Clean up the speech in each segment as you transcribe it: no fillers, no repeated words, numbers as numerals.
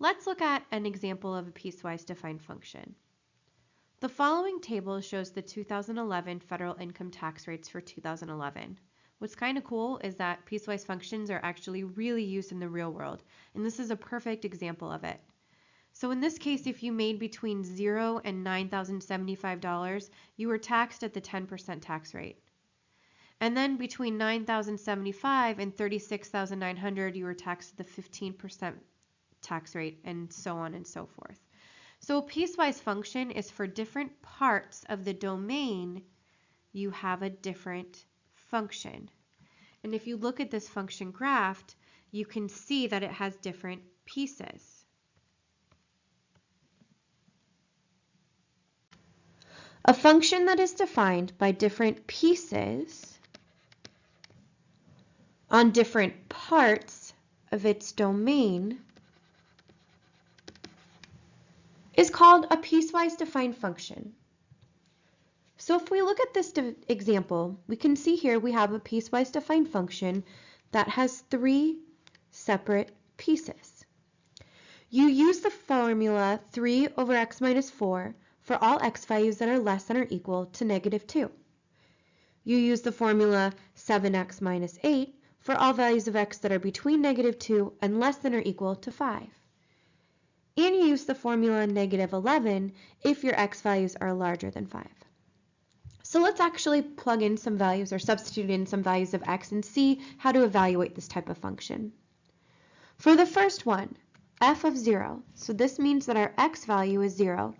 Let's look at an example of a piecewise defined function. The following table shows the 2011 federal income tax rates for 2011. What's kind of cool is that piecewise functions are actually really used in the real world, and this is a perfect example of it. So in this case, if you made between $0 and $9,075, you were taxed at the 10% tax rate. And then between $9,075 and $36,900, you were taxed at the 15% tax rate, and so on and so forth. So a piecewise function is for different parts of the domain, you have a different function. And if you look at this function graphed, you can see that it has different pieces. A function that is defined by different pieces on different parts of its domain is called a piecewise defined function. So if we look at this example, we can see here we have a piecewise defined function that has three separate pieces. You use the formula 3 over x minus 4 for all x values that are less than or equal to -2. You use the formula 7x minus 8 for all values of x that are between -2 and less than or equal to 5. And you use the formula -11 if your x values are larger than 5. So let's actually plug in some values or substitute in some values of x and see how to evaluate this type of function. For the first one, f of 0, so this means that our x value is 0.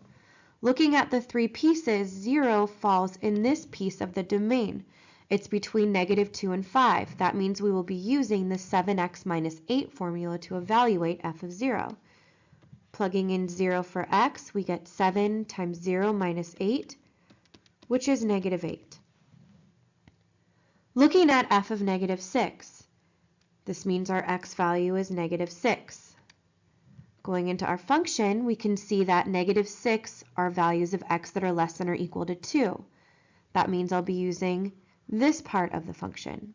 Looking at the three pieces, 0 falls in this piece of the domain. It's between -2 and 5. That means we will be using the 7x minus 8 formula to evaluate f of 0. Plugging in 0 for x, we get 7 times 0 minus 8, which is -8. Looking at f of -6, this means our x value is -6. Going into our function, we can see that -6 are values of x that are less than or equal to 2. That means I'll be using this part of the function.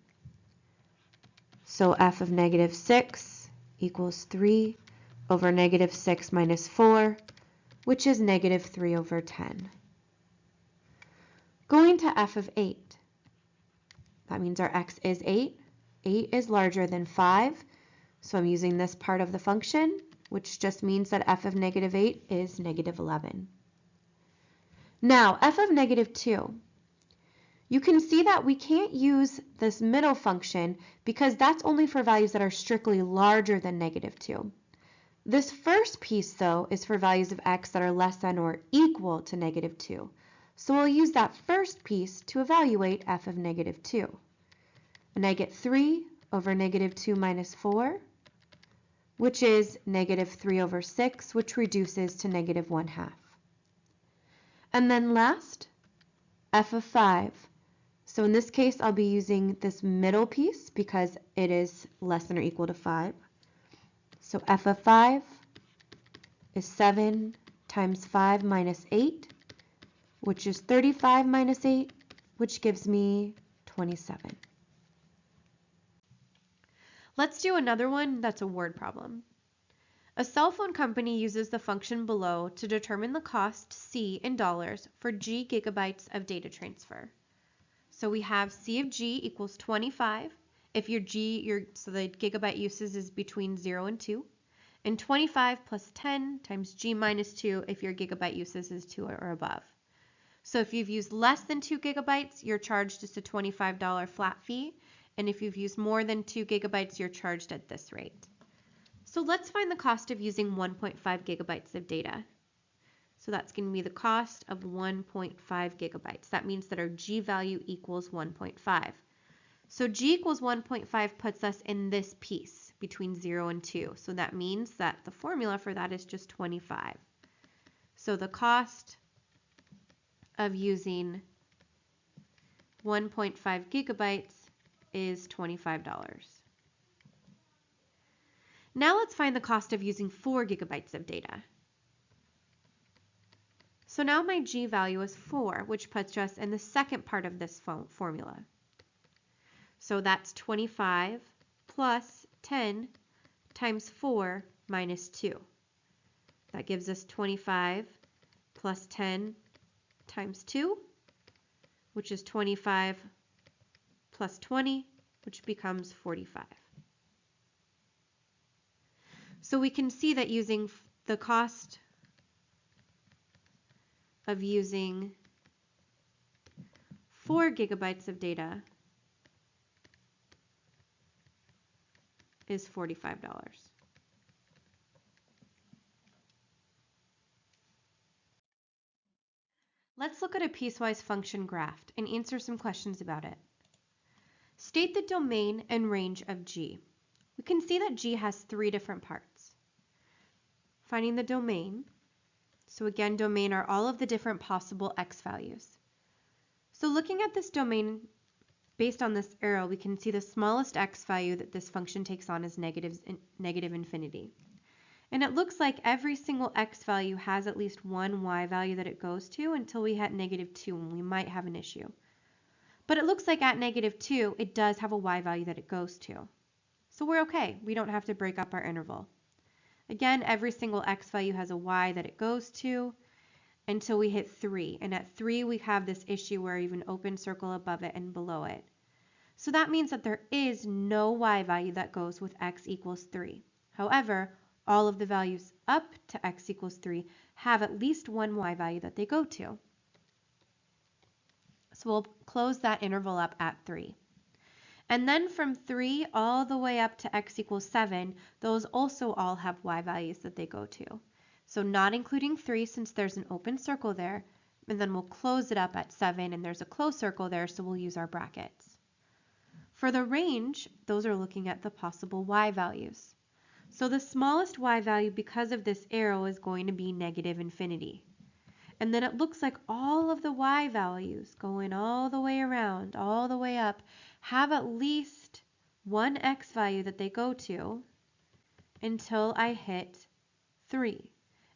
So f of -6 equals 3 over -6 minus 4, which is -3 over 10. Going to f of 8, that means our x is 8. 8 is larger than 5, so I'm using this part of the function, which just means that f of -8 is -11. Now, f of -2. You can see that we can't use this middle function because that's only for values that are strictly larger than -2. This first piece, though, is for values of x that are less than or equal to -2. So we'll use that first piece to evaluate f of -2. And I get 3 over -2 minus 4, which is -3 over 6, which reduces to -1/2. And then last, f of 5. So in this case, I'll be using this middle piece because it is less than or equal to 5. So f of 5 is 7 times 5 minus 8, which is 35 minus 8, which gives me 27. Let's do another one that's a word problem. A cell phone company uses the function below to determine the cost C in dollars for G gigabytes of data transfer. So we have C of G equals 25 if so the gigabyte usage is between 0 and 2, and 25 plus 10 times G minus 2 if your gigabyte usage is 2 or above. So if you've used less than 2 gigabytes, you're charged just a $25 flat fee, and if you've used more than 2 gigabytes, you're charged at this rate. So let's find the cost of using 1.5 gigabytes of data. So that's going to be the cost of 1.5 gigabytes. That means that our G value equals 1.5. So G equals 1.5 puts us in this piece between 0 and 2. So that means that the formula for that is just 25. So the cost of using 1.5 gigabytes is $25. Now let's find the cost of using 4 gigabytes of data. So now my G value is 4, which puts us in the second part of this formula. So that's 25 plus 10 times 4 minus 2. That gives us 25 plus 10 times 2, which is 25 plus 20, which becomes 45. So we can see that using the cost of using 4 gigabytes of data is $45. Let's look at a piecewise function graph and answer some questions about it. State the domain and range of G. We can see that G has 3 different parts. Finding the domain. So again, domain are all of the different possible x values. So looking at this domain, based on this arrow, we can see the smallest x value that this function takes on is negative infinity. And it looks like every single x value has at least one y value that it goes to until we hit -2, and we might have an issue. But it looks like at -2, it does have a y value that it goes to. So we're okay. We don't have to break up our interval. Again, every single x value has a y that it goes to until we hit 3. And at 3, we have this issue where we have an open circle above it and below it. So that means that there is no y value that goes with x equals 3. However, all of the values up to x equals 3 have at least one y value that they go to. So we'll close that interval up at 3. And then from 3 all the way up to x equals 7, those also all have y values that they go to. So not including 3 since there's an open circle there, and then we'll close it up at 7 and there's a closed circle there, so we'll use our brackets. For the range, those are looking at the possible y values. So the smallest y value because of this arrow is going to be -infinity. And then it looks like all of the y values going all the way around, all the way up, have at least one x value that they go to until I hit 3.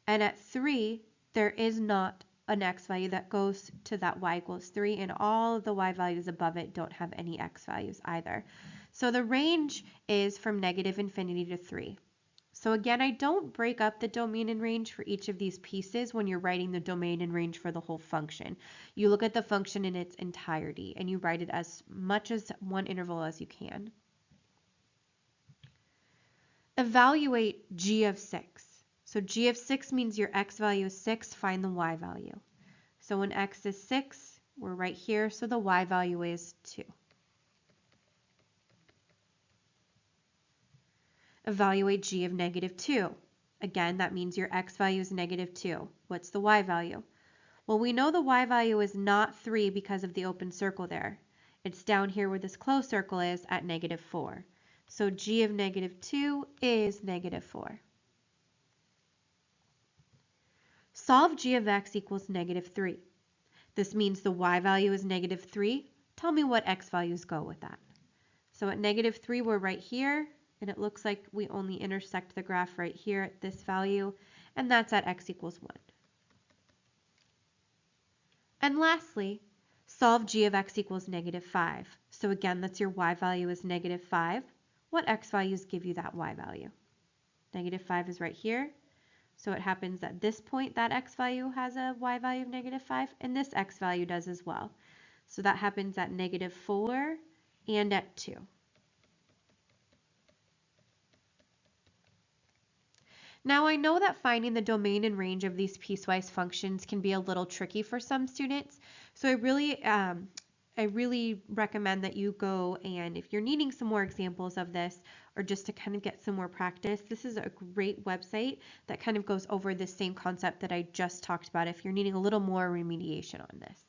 And at 3, there is not an x value that goes to that y equals 3, and all of the y values above it don't have any x values either. So the range is from -infinity to 3. So again, I don't break up the domain and range for each of these pieces when you're writing the domain and range for the whole function. You look at the function in its entirety and you write it as much as one interval as you can. Evaluate g of 6. So g of 6 means your x value is 6, find the y value. So when x is 6, we're right here, so the y value is 2. Evaluate g of -2. Again, that means your x value is -2. What's the y value? Well, we know the y value is not 3 because of the open circle there. It's down here where this closed circle is at -4. So g of -2 is -4. Solve g of x equals -3. This means the y value is -3. Tell me what x values go with that. So at -3, we're right here. And it looks like we only intersect the graph right here at this value, and that's at x equals 1. And lastly, solve g of x equals -5. So again, that's your y value is -5. What x values give you that y value? -5 is right here. So it happens at this point that x value has a y value of -5, and this x value does as well. So that happens at -4 and at 2. Now I know that finding the domain and range of these piecewise functions can be a little tricky for some students, so I really recommend that you go and if you're needing some more examples of this or just to kind of get some more practice, this is a great website that kind of goes over the same concept that I just talked about if you're needing a little more remediation on this.